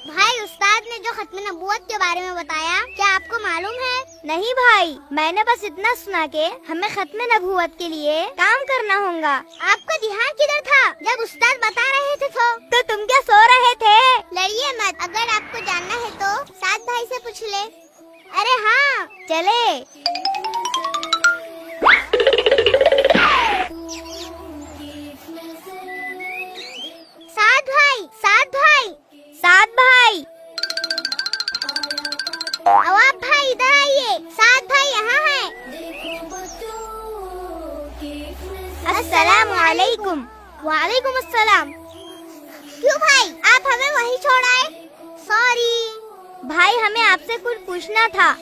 بھائی استاد نے جو ختم نبوت کے بارے میں بتایا کیا آپ کو معلوم ہے؟ نہیں بھائی، میں نے بس اتنا سنا کہ ہمیں ختم نبوت کے لیے کام کرنا ہوگا۔ آپ کا دھیان کدھر تھا جب استاد بتا رہے تھے؟ تو تم کیا سو رہے تھے؟ لڑیے مت، اگر آپ کو جاننا ہے تو سعد بھائی سے پوچھ لے۔ ارے ہاں چلے۔ سعد بھائی، سعد بھائی، سعد بھائی، عواب بھائی ادھر آئیے، سعد بھائی یہاں ہے۔ السلام علیکم۔ وعلیکم السلام۔ کیوں بھائی آپ ہمیں وہیں چھوڑ آئے؟ سوری بھائی، ہمیں آپ سے کچھ پوچھنا تھا۔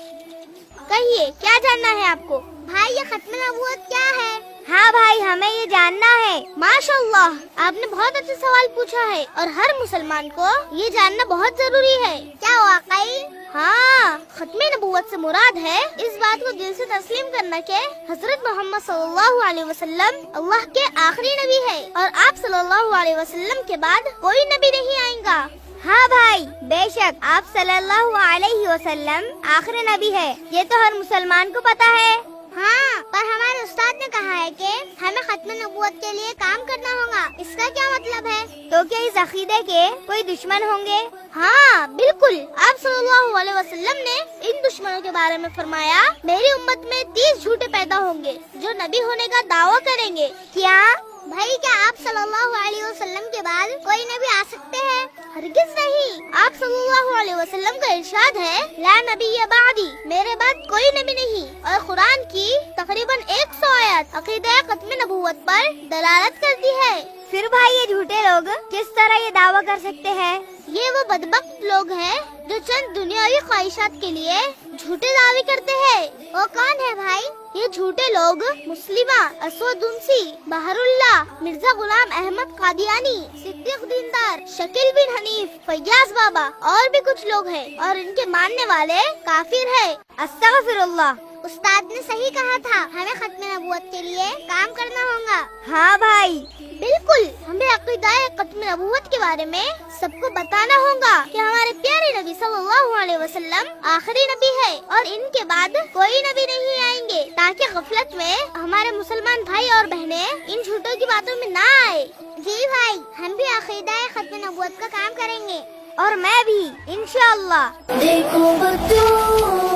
کہیے کیا جاننا ہے آپ کو؟ بھائی یہ ختم نبوت کیا ہے؟ ہاں بھائی، ہمیں یہ جاننا ہے۔ ماشاء اللہ، آپ نے بہت اچھا سوال پوچھا ہے اور ہر مسلمان کو یہ جاننا بہت ضروری ہے۔ کیا واقعی؟ ہاں، ختم نبوت سے مراد ہے اس بات کو دل سے تسلیم کرنا کہ حضرت محمد صلی اللہ علیہ وسلم اللہ کے آخری نبی ہے اور آپ صلی اللہ علیہ وسلم کے بعد کوئی نبی نہیں آئے گا۔ ہاں بھائی، بے شک آپ صلی اللہ علیہ وسلم آخری نبی ہے، یہ تو ہر مسلمان کو پتا ہے۔ ہاں، پر ہمارے استاد نے کہا ہے کہ ہمیں ختم نبوت کے لیے کام کرنا ہوگا، اس کا کیا مطلب ہے؟ تو کیا اس عقیدے کے کوئی دشمن ہوں گے؟ ہاں بالکل، آپ صلی اللہ علیہ وسلم نے ان دشمنوں کے بارے میں فرمایا میری امت میں 30 جھوٹے پیدا ہوں گے جو نبی ہونے کا دعویٰ کریں گے۔ کیا بھائی کیا آپ صلی اللہ علیہ وسلم کے بعد کوئی نبی آ سکتے ہیں؟ ہرگز نہیں۔ آپ صلی اللہ علیہ وسلم کا ارشاد ہے لا نبی بعدی، میرے بعد کوئی نبی نہیں، اور قرآن کی تقریباً 100 آیات عقیدہ ختم نبوت پر دلالت کرتی ہے۔ پھر بھائی یہ جھوٹے لوگ کس طرح یہ دعویٰ کر سکتے ہیں؟ یہ وہ بدبخت لوگ ہیں جو چند دنیاوی خواہشات کے لیے جھوٹے دعوے کرتے ہیں۔ وہ کون ہے بھائی؟ یہ جھوٹے لوگ مسلمہ، اسود انسی، بہر اللہ، مرزا غلام احمد قادیانی، صدیق دیندار، شکیل بن حنیف، فیاض بابا اور بھی کچھ لوگ ہیں، اور ان کے ماننے والے کافر ہیں۔ استغفر اللہ۔ استاد نے صحیح کہا تھا، ہمیں ختم نبوت کے لیے کام کرنا ہوگا۔ ہاں بھائی بالکل، ہمیں عقیدہ ختم نبوت کے بارے میں سب کو بتانا ہوگا کہ ہمارے پیارے نبی صلی اللہ علیہ وسلم آخری نبی ہے اور ان کے بعد کوئی نبی نہیں آئیں گے، تاکہ غفلت میں ہمارے مسلمان بھائی اور بہنیں ان جھوٹوں کی باتوں میں نہ آئے۔ جی بھائی، ہم بھی عقیدہ ختم نبوت کا کام کریں گے۔ اور میں بھی انشاءاللہ۔ دیکھو بچوں